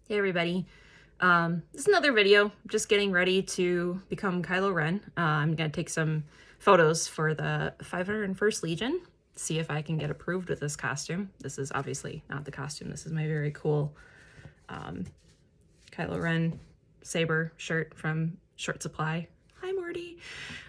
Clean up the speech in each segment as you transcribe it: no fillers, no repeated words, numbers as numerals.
Hey everybody, this is another video, just getting ready to become Kylo Ren. I'm going to take some photos for the 501st Legion, see if I can get approved with this costume. This is obviously not the costume, this is my very cool Kylo Ren saber shirt from Short Supply. Hi Morty!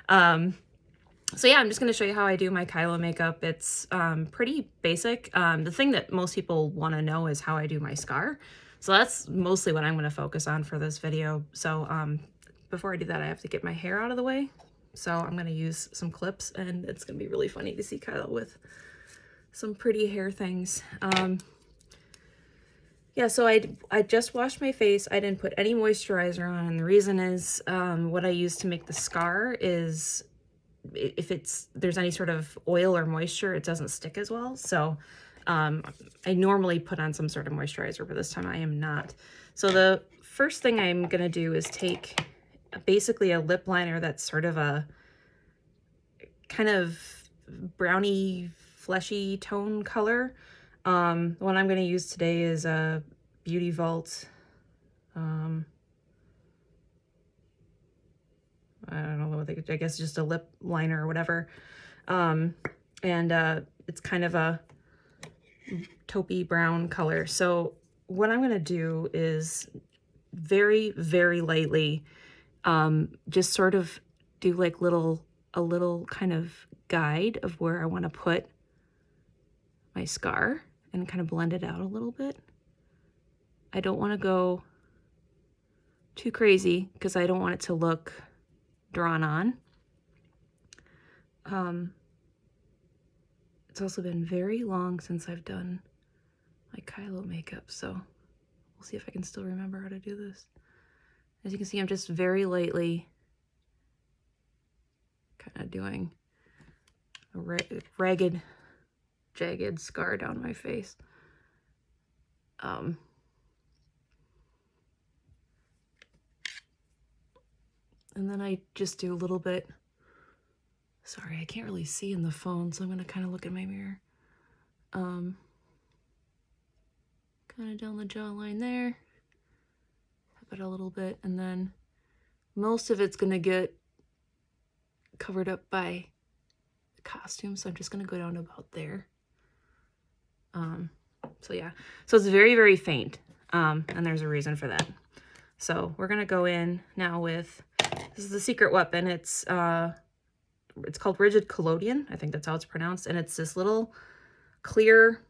So yeah, I'm just going to show you how I do my Kylo makeup. It's pretty basic. The thing that most people want to know is how I do my scar. So that's mostly what I'm going to focus on for this video. So before I do that, I have to get my hair out of the way. So I'm going to use some clips, and it's going to be really funny to see Kylo with some pretty hair things. Yeah, so I just washed my face. I didn't put any moisturizer on, and the reason is what I use to make the scar is if there's any sort of oil or moisture, it doesn't stick as well. So I normally put on some sort of moisturizer, but this time I am not. So the first thing I'm going to do is take basically a lip liner that's sort of a kind of browny, fleshy tone color. The one I'm going to use today is a Beauty Vaulte. I don't know what I guess just a lip liner or whatever. It's kind of a taupey brown color. So what I'm going to do is very, very lightly just sort of do like a little kind of guide of where I want to put my scar and kind of blend it out a little bit. I don't want to go too crazy because I don't want it to look drawn on. It's also been very long since I've done my Kylo makeup, so we'll see if I can still remember how to do this. As you can see, I'm just very lightly kind of doing a ragged, jagged scar down my face. And then I just do a little bit. Sorry, I can't really see in the phone, so I'm going to kind of look at my mirror. Kind of down the jawline there. Tap it a little bit, and then most of it's going to get covered up by the costume, so I'm just going to go down to about there. So yeah, so it's very, very faint, and there's a reason for that. So we're going to go in now with, this is the secret weapon. It's called Rigid Collodion. I think that's how it's pronounced. And it's this little clear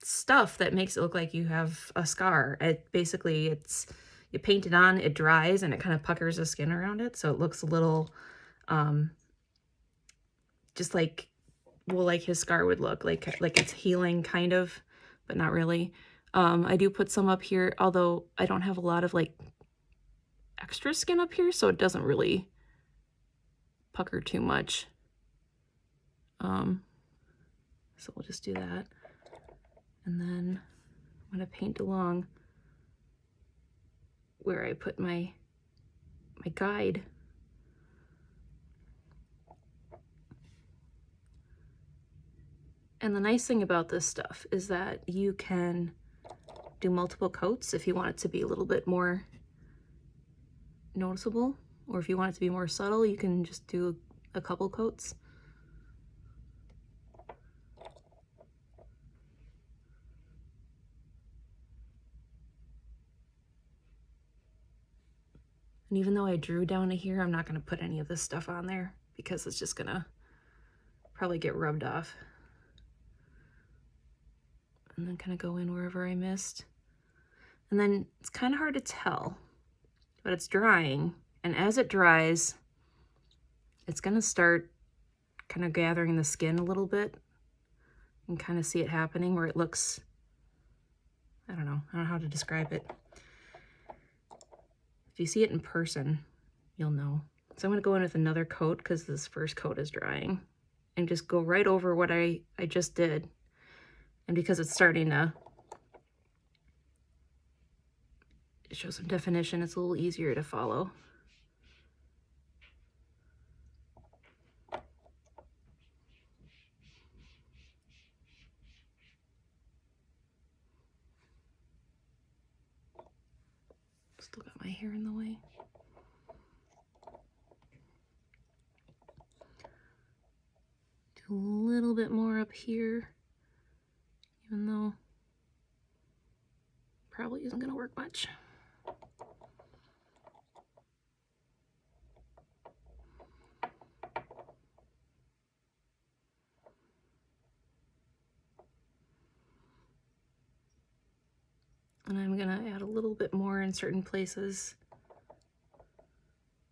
stuff that makes it look like you have a scar. You paint it on, it dries, and it kind of puckers the skin around it. So it looks a little, just like, well, like his scar would look, like it's healing kind of, but not really. I do put some up here, although I don't have a lot of like extra skin up here, so it doesn't really pucker too much. So we'll just do that. And then I'm going to paint along where I put my guide. And the nice thing about this stuff is that you can do multiple coats if you want it to be a little bit more noticeable, or if you want it to be more subtle, you can just do a couple coats. And even though I drew down to here, I'm not going to put any of this stuff on there because it's just going to probably get rubbed off. And then kind of go in wherever I missed. And then it's kind of hard to tell, but it's drying. And as it dries, it's going to start kind of gathering the skin a little bit. And kind of see it happening where it looks, I don't know how to describe it. If you see it in person, you'll know. So I'm going to go in with another coat because this first coat is drying, and just go right over what I just did. And because it's starting to show some definition, it's a little easier to follow. Still got my hair in the way. Do a little bit more up here, even though probably isn't going to work much. And I'm going to add a little bit more in certain places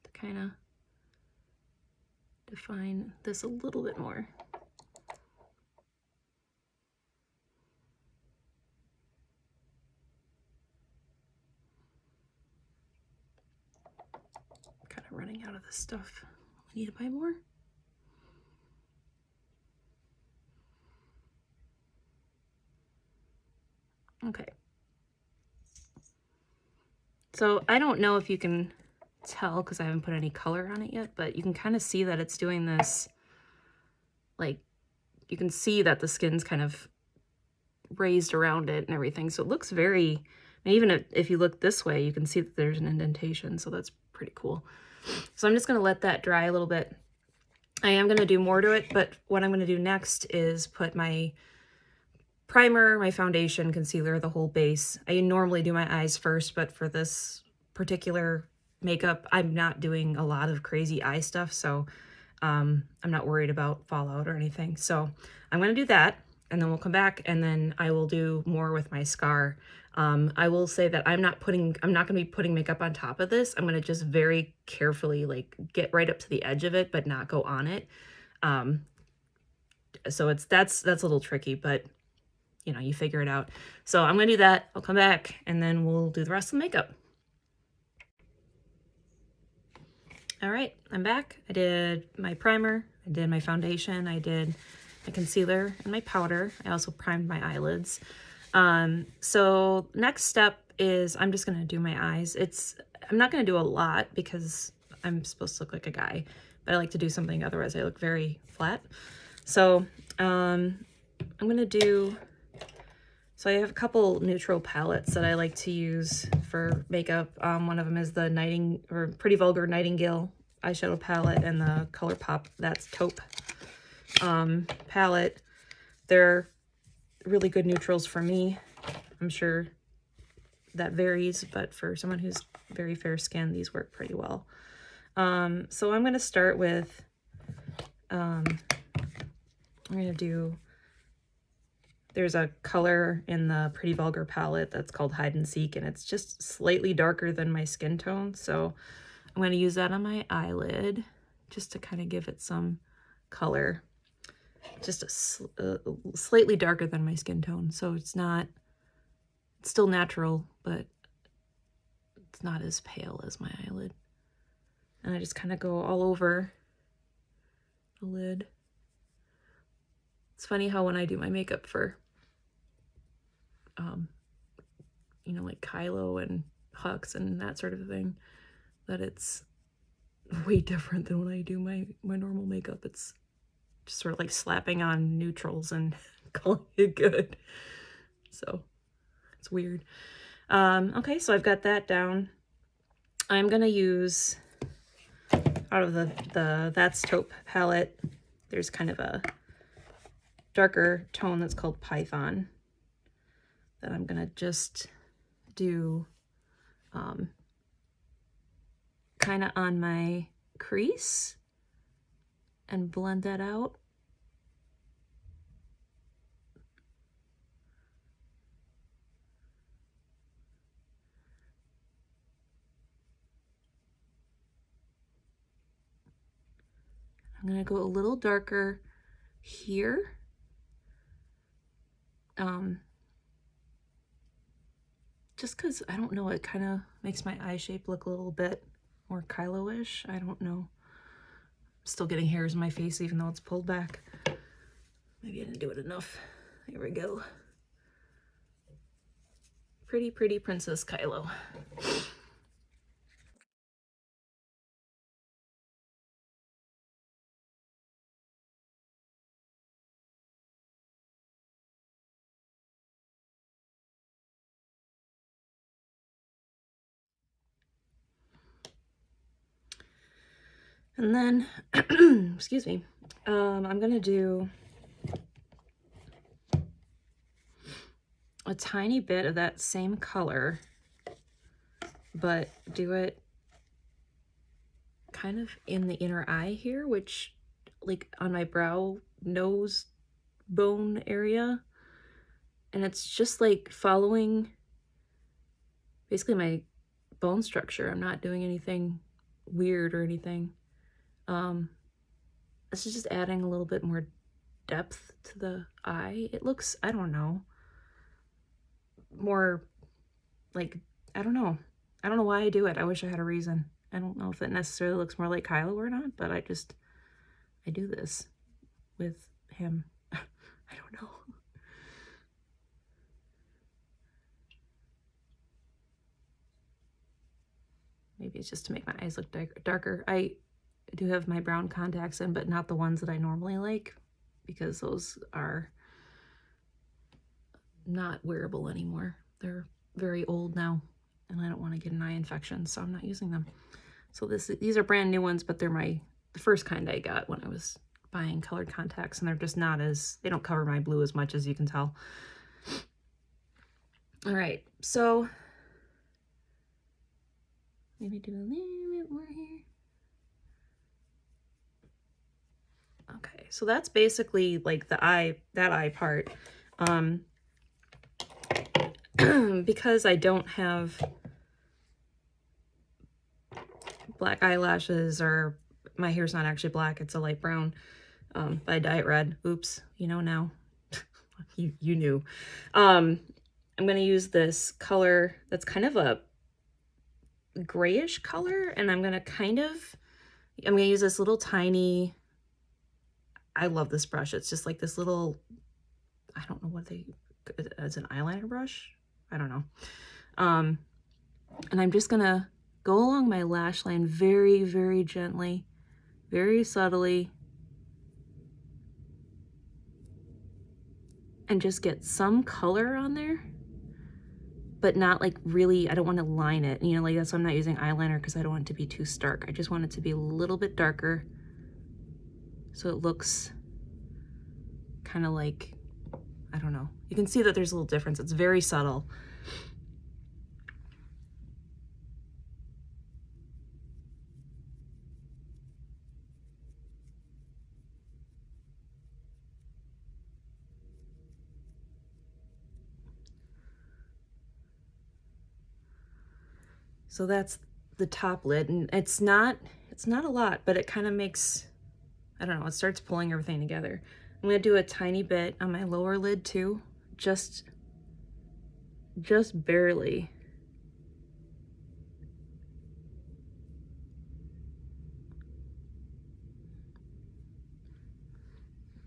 to kind of define this a little bit more. Kind of running out of this stuff. I need to buy more. Okay. So I don't know if you can tell because I haven't put any color on it yet, but you can kind of see that it's doing this, like, you can see that the skin's kind of raised around it and everything. So it looks very, and even if you look this way, you can see that there's an indentation. So that's pretty cool. So I'm just going to let that dry a little bit. I am going to do more to it, but what I'm going to do next is put my primer, my foundation, concealer, the whole base. I normally do my eyes first, but for this particular makeup, I'm not doing a lot of crazy eye stuff, so I'm not worried about fallout or anything. So I'm going to do that, and then we'll come back, and then I will do more with my scar. I will say that I'm not going to be putting makeup on top of this. I'm going to just very carefully, like, get right up to the edge of it, but not go on it. So that's a little tricky, but you know, you figure it out. So I'm gonna do that. I'll come back and then we'll do the rest of the makeup. All right, I'm back. I did my primer, I did my foundation, I did my concealer and my powder. I also primed my eyelids. So next step is I'm just gonna do my eyes. I'm not gonna do a lot because I'm supposed to look like a guy, but I like to do something, otherwise I look very flat. So I'm gonna do, so I have a couple neutral palettes that I like to use for makeup. One of them is the Pretty Vulgar Nightingale eyeshadow palette, and the ColourPop, that's Taupe palette. They're really good neutrals for me. I'm sure that varies, but for someone who's very fair skinned, these work pretty well. So I'm going to start with, I'm going to do, there's a color in the Pretty Vulgar palette that's called Hide and Seek, and it's just slightly darker than my skin tone. So I'm going to use that on my eyelid just to kind of give it some color. Just slightly darker than my skin tone. So it's still natural, but it's not as pale as my eyelid. And I just kind of go all over the lid. It's funny how when I do my makeup for, you know, like Kylo and Hux and that sort of thing, that it's way different than when I do my normal makeup. It's just sort of like slapping on neutrals and calling it good. So it's weird. Okay, so I've got that down. I'm gonna use, out of the That's Taupe palette, there's kind of a darker tone that's called Python that I'm gonna just do kind of on my crease and blend that out. I'm gonna go a little darker here. Just because, I don't know, it kind of makes my eye shape look a little bit more Kylo-ish. I don't know. I'm still getting hairs in my face even though it's pulled back. Maybe I didn't do it enough. There we go. Pretty, pretty Princess Kylo. And then, excuse me, I'm gonna do a tiny bit of that same color, but do it kind of in the inner eye here, which like on my brow nose bone area. And it's just like following basically my bone structure. I'm not doing anything weird or anything. This is just adding a little bit more depth to the eye. It looks, I don't know, more like, I don't know. I don't know why I do it. I wish I had a reason. I don't know if it necessarily looks more like Kylo or not, but I do this with him. I don't know. Maybe it's just to make my eyes look darker. I do have my brown contacts in, but not the ones that I normally like, because those are not wearable anymore. They're very old now, and I don't want to get an eye infection, so I'm not using them. So these are brand new ones, but they're the first kind I got when I was buying colored contacts, and they're just not as, they don't cover my blue as much, as you can tell. All right, so maybe do a little bit more here. Okay, so that's basically like the eye, that eye part. Because I don't have black eyelashes, or my hair's not actually black, it's a light brown, but I dye it red. Oops, you know now. you knew. I'm gonna use this color that's kind of a grayish color, and I'm gonna use this little tiny, I love this brush. It's just like this little, I don't know what as an eyeliner brush. I don't know. And I'm just gonna go along my lash line very, very gently, very subtly, and just get some color on there, but not like really, I don't want to line it, you know, like that's why I'm not using eyeliner, because I don't want it to be too stark. I just want it to be a little bit darker, so it looks kind of like, I don't know. You can see that there's a little difference. It's very subtle. So that's the top lid, and it's not a lot, but it kind of makes, I don't know, it starts pulling everything together. I'm gonna do a tiny bit on my lower lid too, just barely.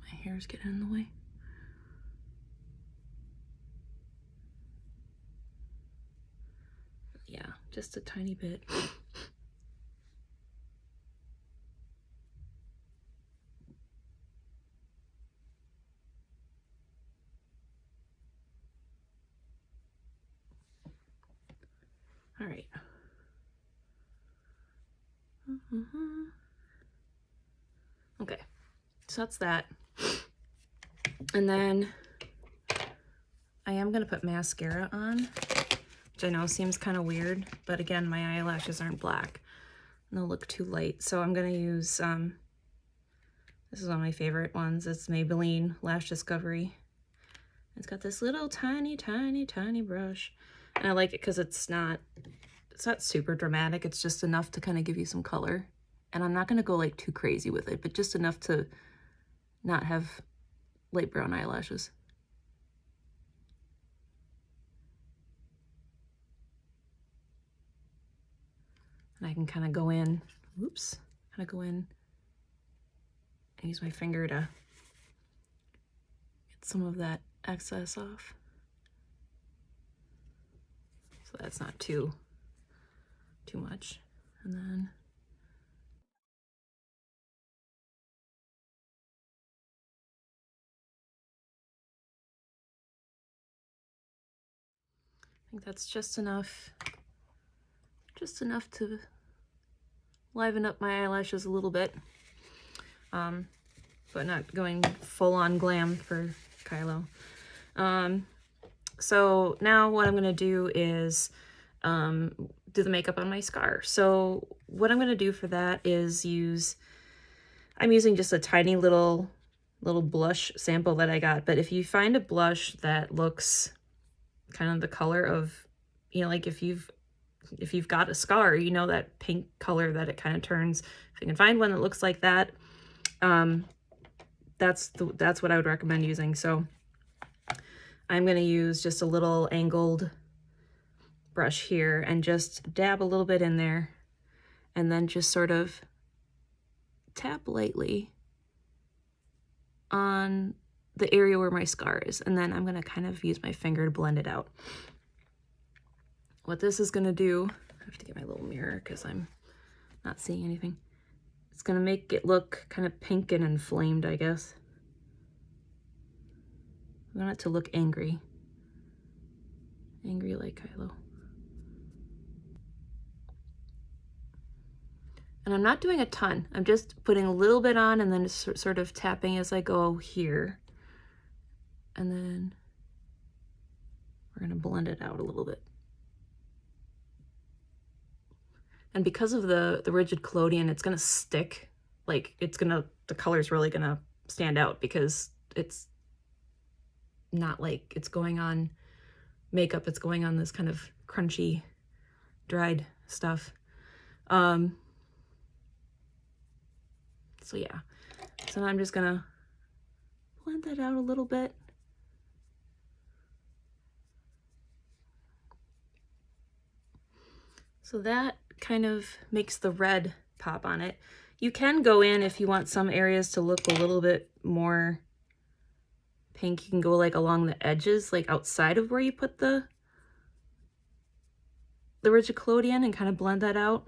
My hair's getting in the way. Yeah, just a tiny bit. All right. Okay, so that's that. And then I am gonna put mascara on, which I know seems kind of weird, but again, my eyelashes aren't black and they'll look too light. So I'm gonna use, this is one of my favorite ones. It's Maybelline Lash Discovery. It's got this little tiny, tiny, tiny brush. And I like it because it's not super dramatic. It's just enough to kind of give you some color. And I'm not gonna go like too crazy with it, but just enough to not have light brown eyelashes. And I can kind of go in, oops, kind of go in and use my finger to get some of that excess off. So that's not too much. And then I think that's just enough to liven up my eyelashes a little bit, but not going full-on glam for Kylo. So now what I'm going to do is do the makeup on my scar. So what I'm going to do for that is I'm using just a tiny little blush sample that I got. But if you find a blush that looks kind of the color of, you know, like if you've got a scar, you know, that pink color that it kind of turns. If you can find one that looks like that, that's what I would recommend using. So I'm going to use just a little angled brush here and just dab a little bit in there, and then just sort of tap lightly on the area where my scar is, and then I'm going to kind of use my finger to blend it out. What this is going to do, I have to get my little mirror because I'm not seeing anything. It's going to make it look kind of pink and inflamed, I guess. I want it to look angry. Angry like Kylo. And I'm not doing a ton. I'm just putting a little bit on and then just sort of tapping as I go here. And then we're going to blend it out a little bit. And because of the rigid collodion, it's going to stick. Like, the color's really going to stand out because it's not like it's going on makeup. It's going on this kind of crunchy, dried stuff. So yeah, so now I'm just gonna blend that out a little bit. So that kind of makes the red pop on it. You can go in if you want some areas to look a little bit more pink. You can go like along the edges, like outside of where you put the rigid collodion, and kind of blend that out.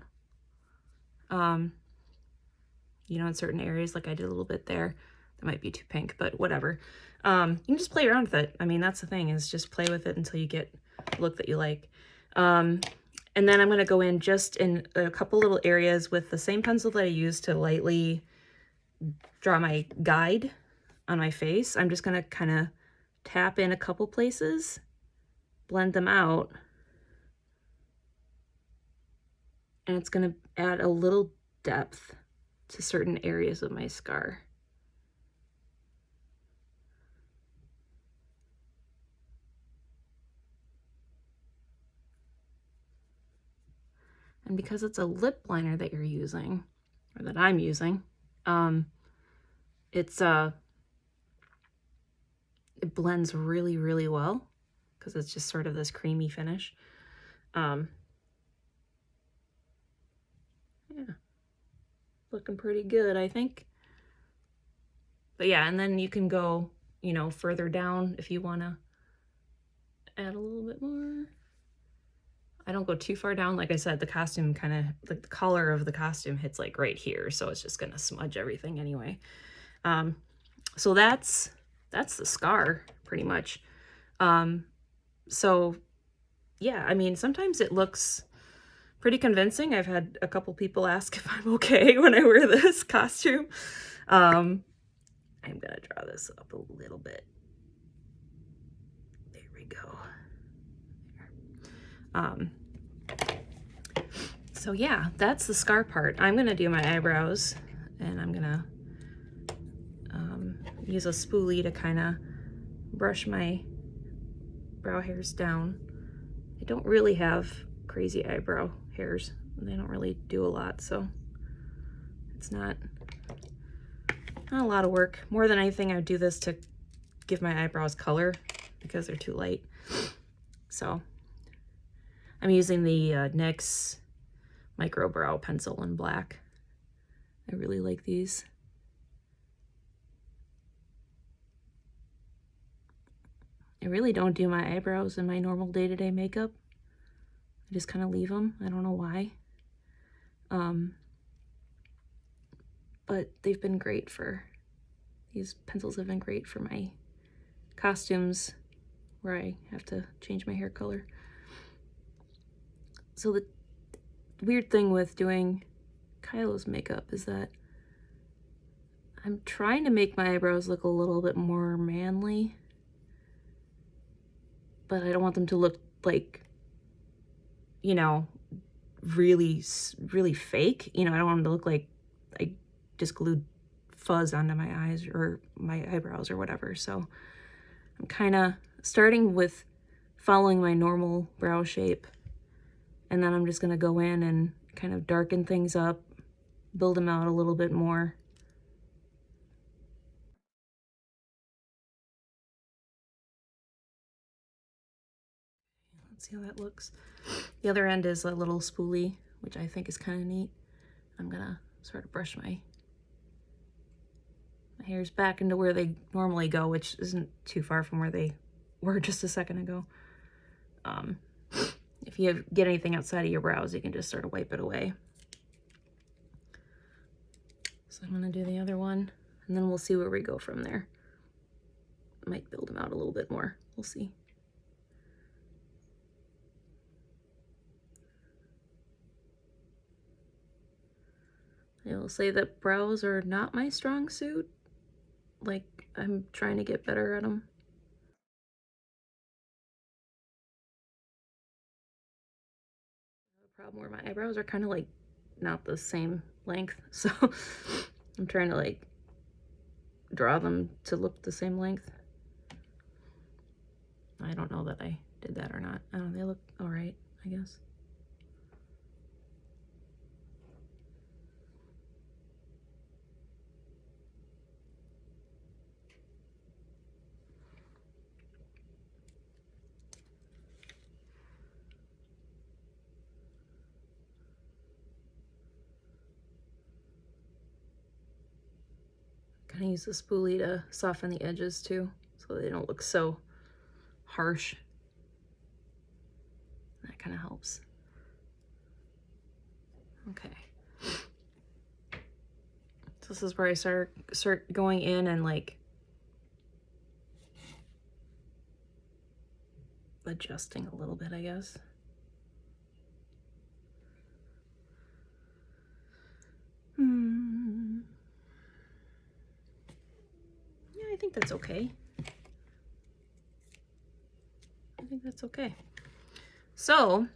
You know, in certain areas, like I did a little bit there. That might be too pink, but whatever. You can just play around with it. I mean, that's the thing, is just play with it until you get a look that you like. And then I'm going to go in just in a couple little areas with the same pencil that I used to lightly draw my guide on my face. I'm just going to kind of tap in a couple places, blend them out, and it's going to add a little depth to certain areas of my scar. And because it's a lip liner that you're using, or that I'm using, it blends really, really well because it's just sort of this creamy finish. Yeah, looking pretty good, I think. But yeah, and then you can go, you know, further down if you want to add a little bit more. I don't go too far down. Like I said, the costume kind of, like the color of the costume hits like right here, so it's just gonna smudge everything anyway. So that's the scar pretty much. So yeah, I mean, sometimes it looks pretty convincing. I've had a couple people ask if I'm okay when I wear this costume. I'm gonna draw this up a little bit. There we go. So yeah, that's the scar part. I'm gonna do my eyebrows, and I'm gonna use a spoolie to kind of brush my brow hairs down. I don't really have crazy eyebrow hairs. They don't really do a lot, so it's not a lot of work. More than anything, I would do this to give my eyebrows color because they're too light. So I'm using the NYX Micro Brow Pencil in black. I really like these. I really don't do my eyebrows in my normal day-to-day makeup. I just kind of leave them. I don't know why. But they've been great for, these pencils have been great for my costumes where I have to change my hair color. So the weird thing with doing Kylo's makeup is that I'm trying to make my eyebrows look a little bit more manly, but I don't want them to look like, you know, really, really fake. You know, I don't want them to look like I just glued fuzz onto my eyes or my eyebrows or whatever. So I'm kind of starting with following my normal brow shape, and then I'm just going to go in and kind of darken things up, build them out a little bit more. Let's see how that looks. The other end is a little spoolie, which I think is kind of neat. I'm gonna sort of brush my hairs back into where they normally go, which isn't too far from where they were just a second ago. If you get anything outside of your brows, you can just sort of wipe it away. So I'm gonna do the other one, and then we'll see where we go from there. Might build them out a little bit more. We'll see. I will say that brows are not my strong suit. Like, I'm trying to get better at them. The problem where my eyebrows are kind of like not the same length, so I'm trying to like draw them to look the same length. I don't know that I did that or not. I don't know, they look all right, I guess. Kind of use the spoolie to soften the edges too, so they don't look so harsh. That kind of helps. Okay. So this is where I start going in and like adjusting a little bit, I guess. Yeah, I think that's okay. I think that's okay. So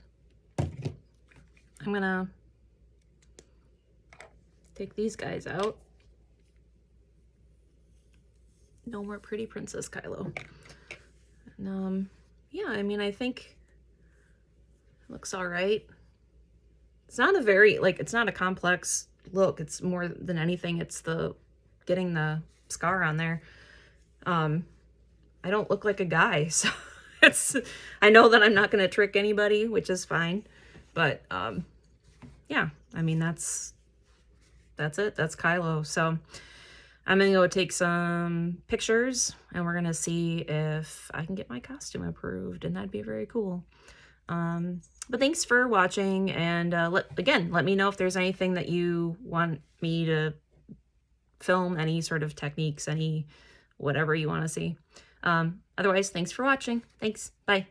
I'm gonna take these guys out. No more pretty Princess Kylo. And yeah, I mean, I think it looks all right. It's not a very, like, it's not a complex look. It's more than anything, it's the getting the scar on there. I don't look like a guy, so it's, I know that I'm not going to trick anybody, which is fine. But yeah, I mean, that's it. That's Kylo. So I'm going to go take some pictures, and we're going to see if I can get my costume approved, and that'd be very cool. But thanks for watching, and let me know if there's anything that you want me to film, any sort of techniques, any whatever you want to see. Otherwise, thanks for watching. Thanks. Bye.